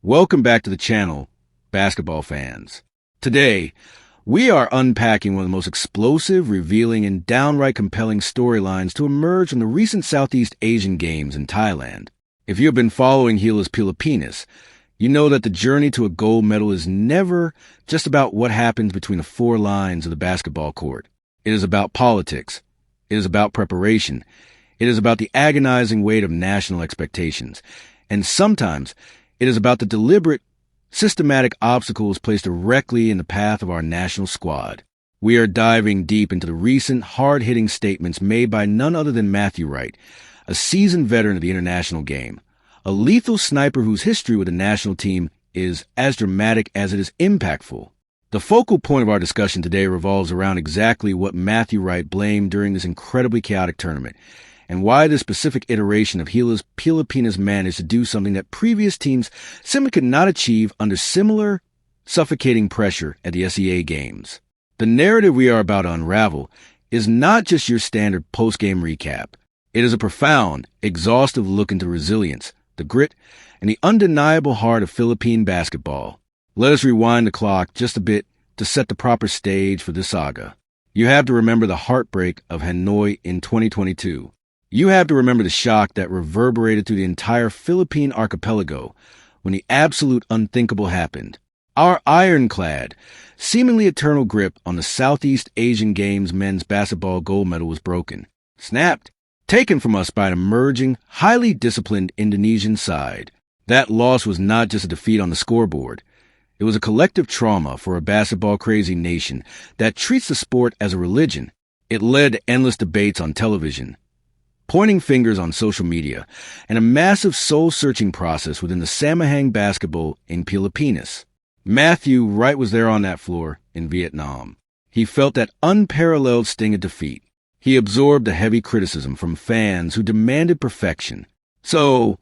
Welcome back to the channel, basketball fans. Today, we are unpacking one of the most explosive, revealing, and downright compelling storylines to emerge from the recent Southeast Asian Games in Thailand. If you have been following Gilas Pilipinas, you know that the journey to a gold medal is never just about what happens between the four lines of the basketball court. It is about politics. It is about preparation. It is about the agonizing weight of national expectations. And sometimes, it is about the deliberate, systematic obstacles placed directly in the path of our national squad. We are diving deep into the recent, hard-hitting statements made by none other than Matthew Wright, a seasoned veteran of the international game, a lethal sniper whose history with the national team is as dramatic as it is impactful. The focal point of our discussion today revolves around exactly what Matthew Wright blamed during this incredibly chaotic tournament, and why this specific iteration of Gilas Pilipinas managed to do something that previous teams simply could not achieve under similar, suffocating pressure at the SEA Games. The narrative we are about to unravel is not just your standard post-game recap. It is a profound, exhaustive look into resilience, the grit, and the undeniable heart of Philippine basketball. Let us rewind the clock just a bit to set the proper stage for this saga. You have to remember the heartbreak of Hanoi in 2022. You have to remember the shock that reverberated through the entire Philippine archipelago when the absolute unthinkable happened. Our ironclad, seemingly eternal grip on the Southeast Asian Games men's basketball gold medal was broken, snapped, taken from us by an emerging, highly disciplined Indonesian side. That loss was not just a defeat on the scoreboard. It was a collective trauma for a basketball-crazy nation that treats the sport as a religion. It led to endless debates on television, pointing fingers on social media, and a massive soul-searching process within the Samahang basketball in Pilipinas. Matthew Wright was there on that floor in Vietnam. He felt that unparalleled sting of defeat. He absorbed the heavy criticism from fans who demanded perfection. So,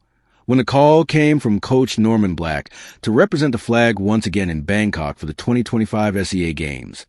when the call came from Coach Norman Black to represent the flag once again in Bangkok for the 2025 SEA Games,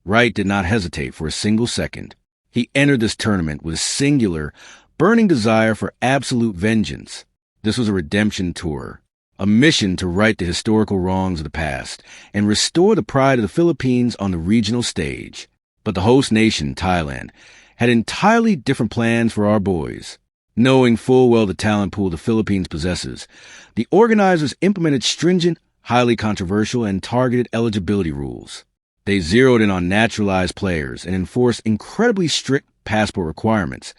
Wright did not hesitate for a single second. He entered this tournament with a singular, burning desire for absolute vengeance. This was a redemption tour, a mission to right the historical wrongs of the past and restore the pride of the Philippines on the regional stage. But the host nation, Thailand, had entirely different plans for our boys. Knowing full well the talent pool the Philippines possesses, the organizers implemented stringent, highly controversial, and targeted eligibility rules. They zeroed in on naturalized players and enforced incredibly strict passport requirements,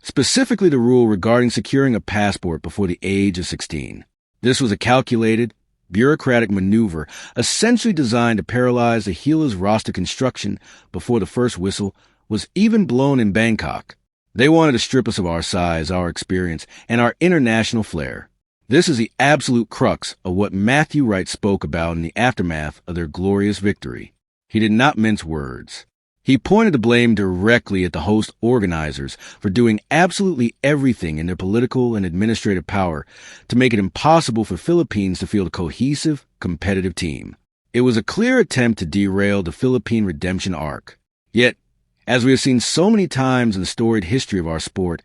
specifically the rule regarding securing a passport before the age of 16. This was a calculated, bureaucratic maneuver essentially designed to paralyze the Gilas roster construction before the first whistle was even blown in Bangkok. They wanted to strip us of our size, our experience, and our international flair. This is the absolute crux of what Matthew Wright spoke about in the aftermath of their glorious victory. He did not mince words. He pointed the blame directly at the host organizers for doing absolutely everything in their political and administrative power to make it impossible for Philippines to field a cohesive, competitive team. It was a clear attempt to derail the Philippine redemption arc. Yet, as we have seen so many times in the storied history of our sport,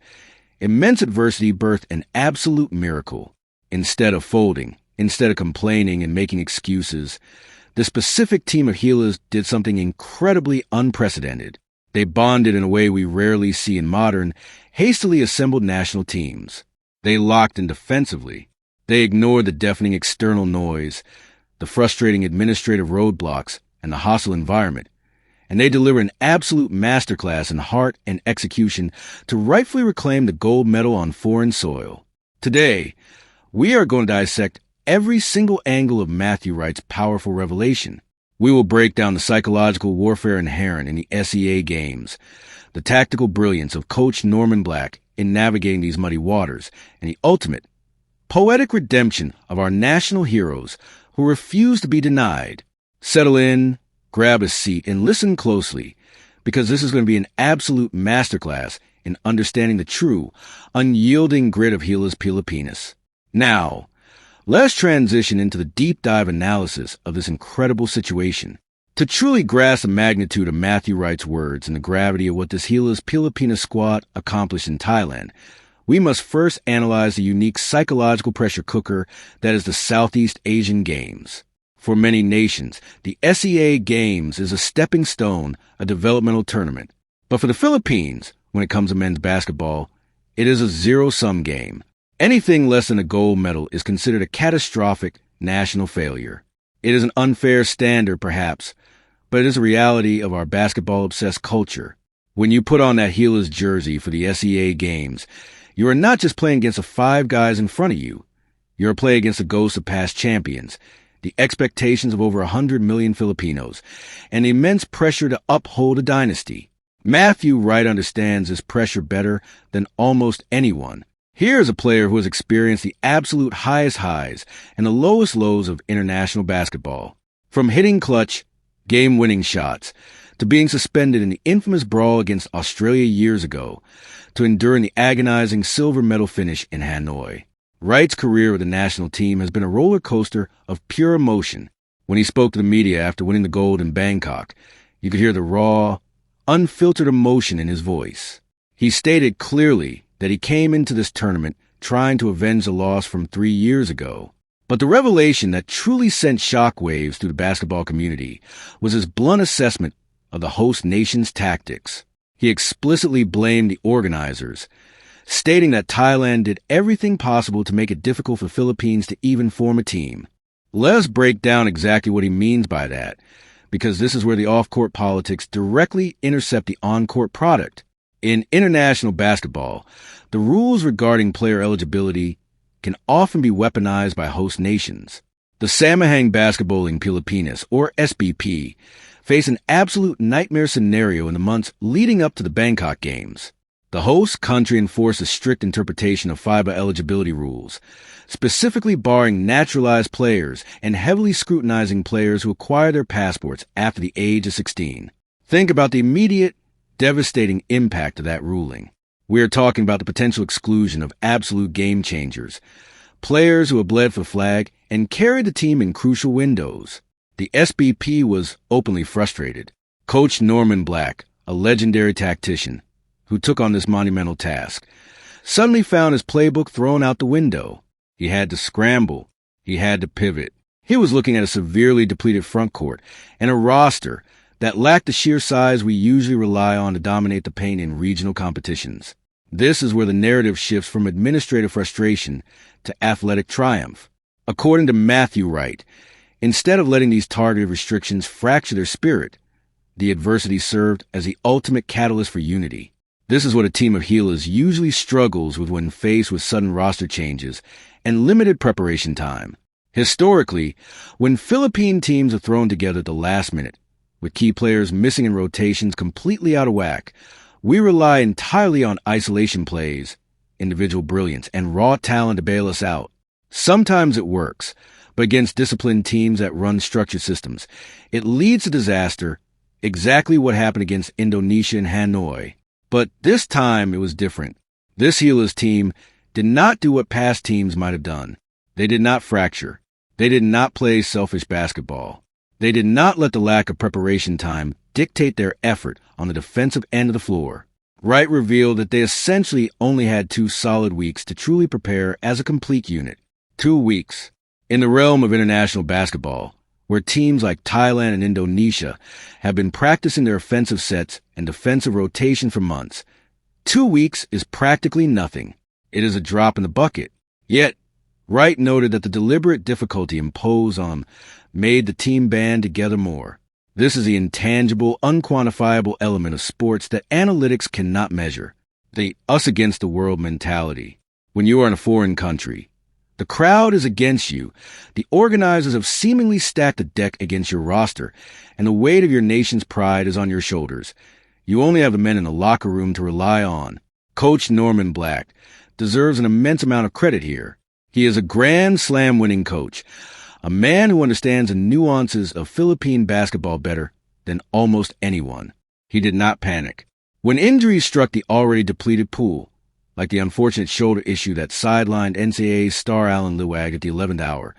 immense adversity birthed an absolute miracle. Instead of folding, instead of complaining and making excuses, the specific team of Gilas did something incredibly unprecedented. They bonded in a way we rarely see in modern, hastily assembled national teams. They locked in defensively. They ignored the deafening external noise, the frustrating administrative roadblocks, and the hostile environment. And they delivered an absolute masterclass in heart and execution to rightfully reclaim the gold medal on foreign soil. Today, we are going to dissect every single angle of Matthew Wright's powerful revelation. We will break down the psychological warfare inherent in the SEA Games, the tactical brilliance of Coach Norman Black in navigating these muddy waters, and the ultimate, poetic redemption of our national heroes who refuse to be denied. Settle in, grab a seat, and listen closely, because this is going to be an absolute masterclass in understanding the true, unyielding grit of Gilas Pilipinas. Now, let's transition into the deep dive analysis of this incredible situation. To truly grasp the magnitude of Matthew Wright's words and the gravity of what this Gilas Pilipinas squad accomplished in Thailand, we must first analyze the unique psychological pressure cooker that is the Southeast Asian Games. For many nations, the SEA Games is a stepping stone, a developmental tournament. But for the Philippines, when it comes to men's basketball, it is a zero-sum game. Anything less than a gold medal is considered a catastrophic national failure. It is an unfair standard, perhaps, but it is a reality of our basketball-obsessed culture. When you put on that Gilas jersey for the SEA Games, you are not just playing against the 5 guys in front of you. You are playing against the ghosts of past champions, the expectations of over 100 million Filipinos, and the immense pressure to uphold a dynasty. Matthew Wright understands this pressure better than almost anyone. Here is a player who has experienced the absolute highest highs and the lowest lows of international basketball. From hitting clutch, game-winning shots, to being suspended in the infamous brawl against Australia years ago, to enduring the agonizing silver medal finish in Hanoi. Wright's career with the national team has been a roller coaster of pure emotion. When he spoke to the media after winning the gold in Bangkok, you could hear the raw, unfiltered emotion in his voice. He stated clearly that he came into this tournament trying to avenge the loss from 3 years ago. But the revelation that truly sent shockwaves through the basketball community was his blunt assessment of the host nation's tactics. He explicitly blamed the organizers, stating that Thailand did everything possible to make it difficult for the Philippines to even form a team. Let us break down exactly what he means by that, because this is where the off-court politics directly intercept the on-court product. In international basketball, the rules regarding player eligibility can often be weaponized by host nations. The Samahang Basketballing Pilipinas, or SBP, faced an absolute nightmare scenario in the months leading up to the Bangkok Games. The host country enforced a strict interpretation of FIBA eligibility rules, specifically barring naturalized players and heavily scrutinizing players who acquire their passports after the age of 16. Think about the immediate, devastating impact of that ruling. We are talking about the potential exclusion of absolute game changers, players who have bled for the flag and carried the team in crucial windows. The SBP was openly frustrated. Coach Norman Black, a legendary tactician, who took on this monumental task, suddenly found his playbook thrown out the window. He had to scramble. He had to pivot. He was looking at a severely depleted front court and a roster that lacked the sheer size we usually rely on to dominate the paint in regional competitions. This is where the narrative shifts from administrative frustration to athletic triumph. According to Matthew Wright, instead of letting these targeted restrictions fracture their spirit, the adversity served as the ultimate catalyst for unity. This is what a team of Gilas usually struggles with when faced with sudden roster changes and limited preparation time. Historically, when Philippine teams are thrown together at the last minute, with key players missing in rotations completely out of whack, we rely entirely on isolation plays, individual brilliance, and raw talent to bail us out. Sometimes it works, but against disciplined teams that run structured systems, it leads to disaster, exactly what happened against Indonesia in Hanoi. But this time it was different. This Gilas team did not do what past teams might have done. They did not fracture. They did not play selfish basketball. They did not let the lack of preparation time dictate their effort on the defensive end of the floor. Wright revealed that they essentially only had 2 solid weeks to truly prepare as a complete unit. 2 weeks. In the realm of international basketball, where teams like Thailand and Indonesia have been practicing their offensive sets and defensive rotation for months, 2 weeks is practically nothing. It is a drop in the bucket. Yet, Wright noted that the deliberate difficulty imposed on them made the team band together more. This is the intangible, unquantifiable element of sports that analytics cannot measure. The us against the world mentality. When you are in a foreign country, the crowd is against you. The organizers have seemingly stacked the deck against your roster, and the weight of your nation's pride is on your shoulders. You only have the men in the locker room to rely on. Coach Norman Black deserves an immense amount of credit here. He is a Grand Slam winning coach, a man who understands the nuances of Philippine basketball better than almost anyone. He did not panic. When injuries struck the already depleted pool, like the unfortunate shoulder issue that sidelined NCAA's star Allen Lewag at the 11th hour,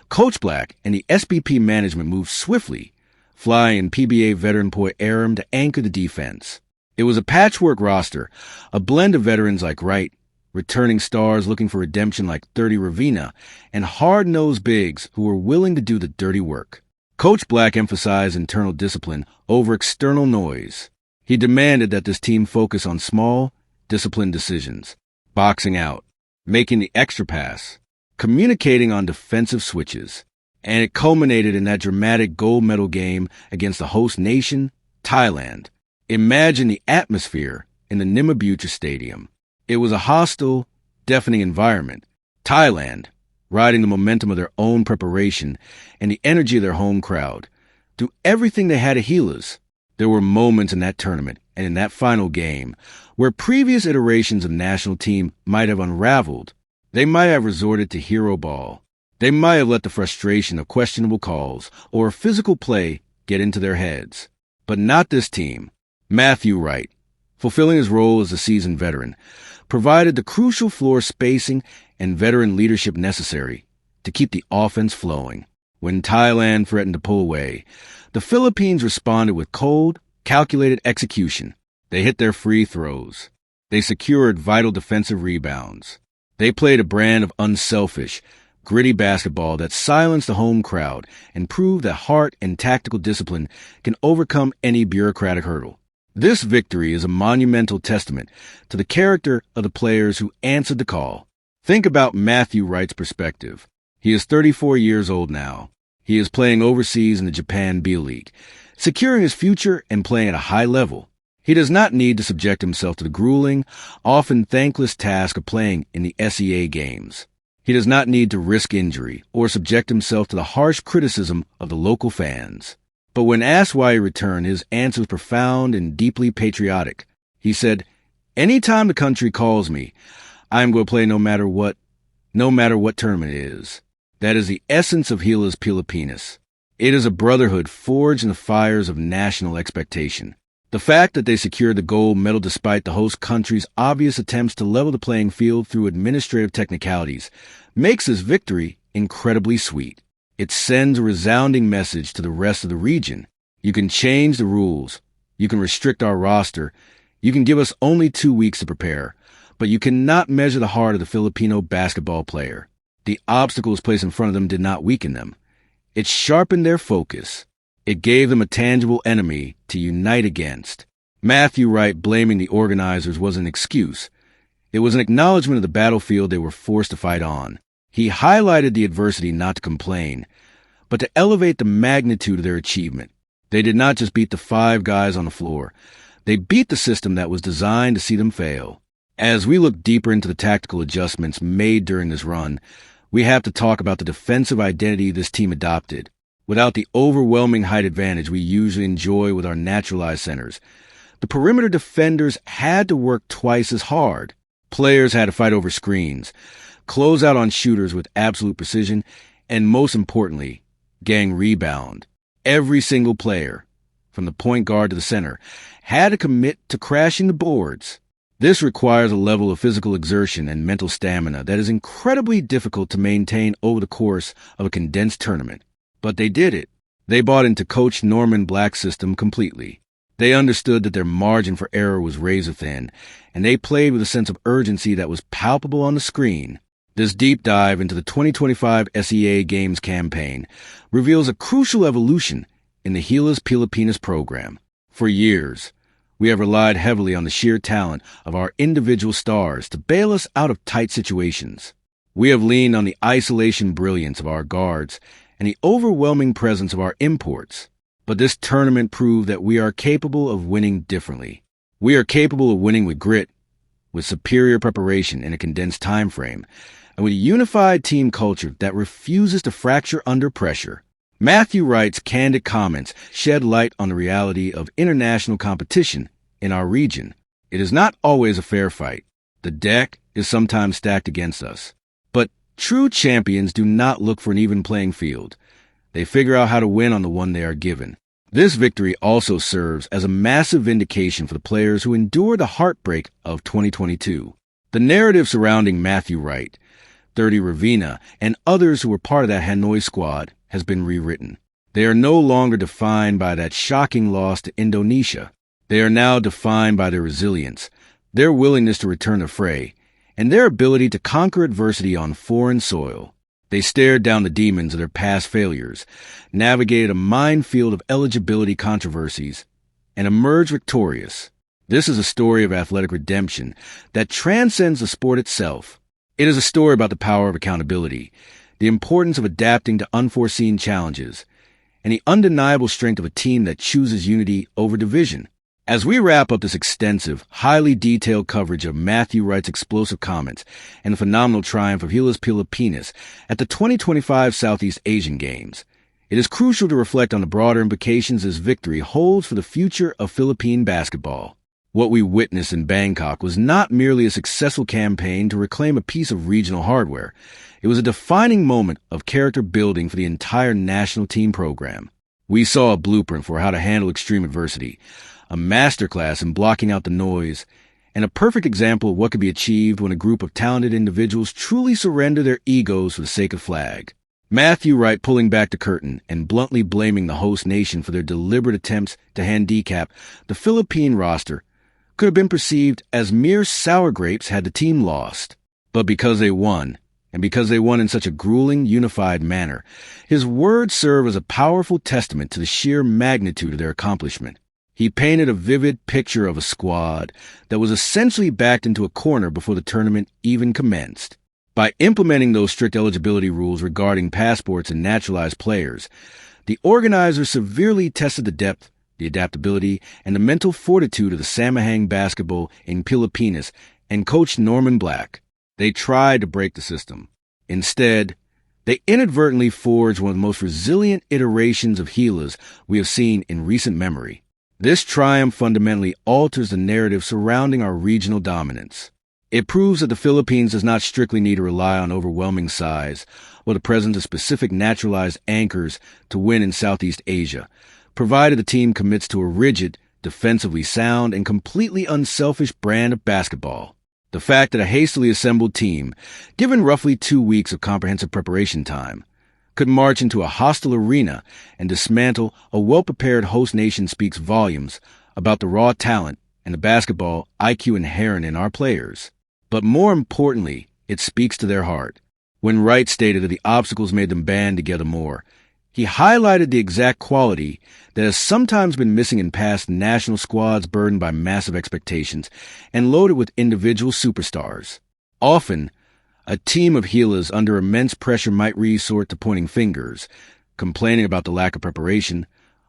Coach Black and the SBP management moved swiftly, flying in PBA veteran Poy Aram to anchor the defense. It was a patchwork roster, a blend of veterans like Wright, returning stars looking for redemption like 30 Ravina, and hard-nosed bigs who were willing to do the dirty work. Coach Black emphasized internal discipline over external noise. He demanded that this team focus on small, disciplined decisions, boxing out, making the extra pass, communicating on defensive switches, and it culminated in that dramatic gold medal game against the host nation, Thailand. Imagine the atmosphere in the Nimabucha Stadium. It was a hostile, deafening environment. Thailand, riding the momentum of their own preparation and the energy of their home crowd, threw everything they had at Gilas. There were moments in that tournament and in that final game where previous iterations of the national team might have unraveled. They might have resorted to hero ball. They might have let the frustration of questionable calls or physical play get into their heads. But not this team. Matthew Wright, fulfilling his role as a seasoned veteran, provided the crucial floor spacing and veteran leadership necessary to keep the offense flowing. When Thailand threatened to pull away, the Philippines responded with cold, calculated execution. They hit their free throws. They secured vital defensive rebounds. They played a brand of unselfish, gritty basketball that silenced the home crowd and proved that heart and tactical discipline can overcome any bureaucratic hurdle. This victory is a monumental testament to the character of the players who answered the call. Think about Matthew Wright's perspective. He is 34 years old now. He is playing overseas in the Japan B-League, securing his future and playing at a high level. He does not need to subject himself to the grueling, often thankless task of playing in the SEA games. He does not need to risk injury or subject himself to the harsh criticism of the local fans. But when asked why he returned, his answer was profound and deeply patriotic. He said, "Anytime the country calls me, I am going to play no matter what tournament it is." That is the essence of Gilas Pilipinas. It is a brotherhood forged in the fires of national expectation. The fact that they secured the gold medal despite the host country's obvious attempts to level the playing field through administrative technicalities makes this victory incredibly sweet. It sends a resounding message to the rest of the region. You can change the rules. You can restrict our roster. You can give us only 2 weeks to prepare. But you cannot measure the heart of the Filipino basketball player. The obstacles placed in front of them did not weaken them. It sharpened their focus. It gave them a tangible enemy to unite against. Matthew Wright blaming the organizers was an excuse. It was an acknowledgement of the battlefield they were forced to fight on. He highlighted the adversity not to complain, but to elevate the magnitude of their achievement. They did not just beat the 5 guys on the floor. They beat the system that was designed to see them fail. As we look deeper into the tactical adjustments made during this run, we have to talk about the defensive identity this team adopted. Without the overwhelming height advantage we usually enjoy with our naturalized centers, the perimeter defenders had to work twice as hard. Players had to fight over screens, close out on shooters with absolute precision, and most importantly, gang rebound. Every single player, from the point guard to the center, had to commit to crashing the boards. This requires a level of physical exertion and mental stamina that is incredibly difficult to maintain over the course of a condensed tournament. But they did it. They bought into Coach Norman Black's system completely. They understood that their margin for error was razor thin, and they played with a sense of urgency that was palpable on the screen. This deep dive into the 2025 SEA Games campaign reveals a crucial evolution in the Gilas Pilipinas program. For years, we have relied heavily on the sheer talent of our individual stars to bail us out of tight situations. We have leaned on the isolation brilliance of our guards and the overwhelming presence of our imports. But this tournament proved that we are capable of winning differently. We are capable of winning with grit, with superior preparation in a condensed time frame, and with a unified team culture that refuses to fracture under pressure. Matthew Wright's candid comments shed light on the reality of international competition in our region. It is not always a fair fight. The deck is sometimes stacked against us. But true champions do not look for an even playing field. They figure out how to win on the one they are given. This victory also serves as a massive vindication for the players who endured the heartbreak of 2022. The narrative surrounding Matthew Wright, 30 Ravina, and others who were part of that Hanoi squad has been rewritten. They are no longer defined by that shocking loss to Indonesia. They are now defined by their resilience, their willingness to return the fray, and their ability to conquer adversity on foreign soil. They stared down the demons of their past failures, navigated a minefield of eligibility controversies, and emerged victorious. This is a story of athletic redemption that transcends the sport itself. It is a story about the power of accountability, the importance of adapting to unforeseen challenges, and the undeniable strength of a team that chooses unity over division. As we wrap up this extensive, highly detailed coverage of Matthew Wright's explosive comments and the phenomenal triumph of Gilas Pilipinas at the 2025 Southeast Asian Games, it is crucial to reflect on the broader implications this victory holds for the future of Philippine basketball. What we witnessed in Bangkok was not merely a successful campaign to reclaim a piece of regional hardware. It was a defining moment of character building for the entire national team program. We saw a blueprint for how to handle extreme adversity, a masterclass in blocking out the noise, and a perfect example of what could be achieved when a group of talented individuals truly surrender their egos for the sake of flag. Matthew Wright pulling back the curtain and bluntly blaming the host nation for their deliberate attempts to handicap the Philippine roster could have been perceived as mere sour grapes had the team lost. But because they won, and because they won in such a grueling, unified manner, his words serve as a powerful testament to the sheer magnitude of their accomplishment. He painted a vivid picture of a squad that was essentially backed into a corner before the tournament even commenced. By implementing those strict eligibility rules regarding passports and naturalized players, the organizers severely tested the depth, the adaptability, and the mental fortitude of the Samahang basketball in Pilipinas and coach Norman Black. They tried to break the system. Instead, they inadvertently forged one of the most resilient iterations of Gilas we have seen in recent memory. This triumph fundamentally alters the narrative surrounding our regional dominance. It proves that the Philippines does not strictly need to rely on overwhelming size or the presence of specific naturalized anchors to win in Southeast Asia, provided the team commits to a rigid, defensively sound, and completely unselfish brand of basketball. The fact that a hastily assembled team, given roughly 2 weeks of comprehensive preparation time, could march into a hostile arena and dismantle a well-prepared host nation speaks volumes about the raw talent and the basketball IQ inherent in our players. But more importantly, it speaks to their heart. When Wright stated that the obstacles made them band together more, he highlighted the exact quality that has sometimes been missing in past national squads burdened by massive expectations and loaded with individual superstars. Often, a team of Gilas under immense pressure might resort to pointing fingers, complaining about the lack of preparation,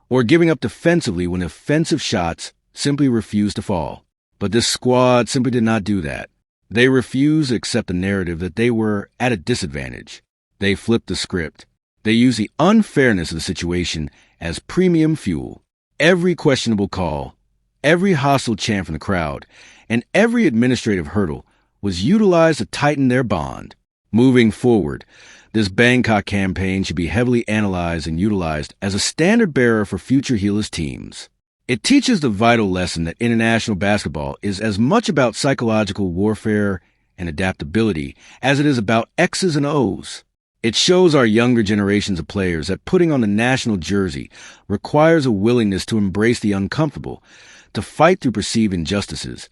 or giving up defensively when offensive shots simply refused to fall. But this squad simply did not do that. They refused to accept the narrative that they were at a disadvantage. They flipped the script. They used the unfairness of the situation as premium fuel. Every questionable call, every hostile chant from the crowd, and every administrative hurdle was utilized to tighten their bond. Moving forward, this Bangkok campaign should be heavily analyzed and utilized as a standard bearer for future Gilas teams. It teaches the vital lesson that international basketball is as much about psychological warfare and adaptability as it is about X's and O's. It shows our younger generations of players that putting on the national jersey requires a willingness to embrace the uncomfortable, to fight through perceived injustices,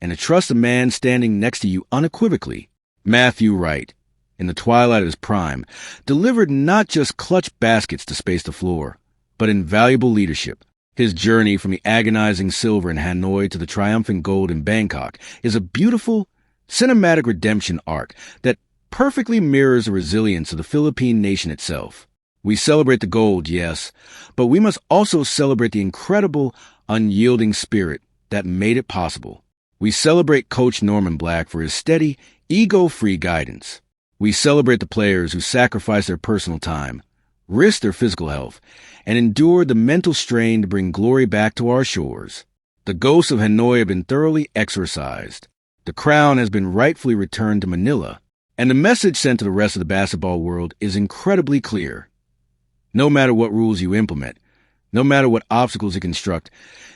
and to trust a man standing next to you unequivocally. Matthew Wright, in the twilight of his prime, delivered not just clutch baskets to space the floor, but invaluable leadership. His journey from the agonizing silver in Hanoi to the triumphant gold in Bangkok is a beautiful, cinematic redemption arc that perfectly mirrors the resilience of the Philippine nation itself. We celebrate the gold, yes, but we must also celebrate the incredible, unyielding spirit that made it possible. We celebrate Coach Norman Black for his steady, ego-free guidance. We celebrate the players who sacrificed their personal time, risked their physical health, and endured the mental strain to bring glory back to our shores. The ghosts of Hanoi have been thoroughly exorcised. The crown has been rightfully returned to Manila, and the message sent to the rest of the basketball world is incredibly clear. No matter what rules you implement, no matter what obstacles you construct,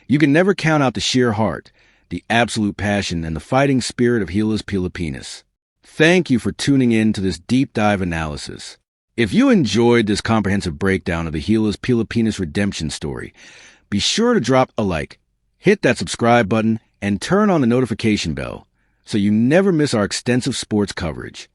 you can never count out the sheer heart, the absolute passion, and the fighting spirit of Gilas Pilipinas. Thank you for tuning in to this deep dive analysis. If you enjoyed this comprehensive breakdown of the Gilas Pilipinas redemption story, be sure to drop a like, hit that subscribe button, and turn on the notification bell so you never miss our extensive sports coverage.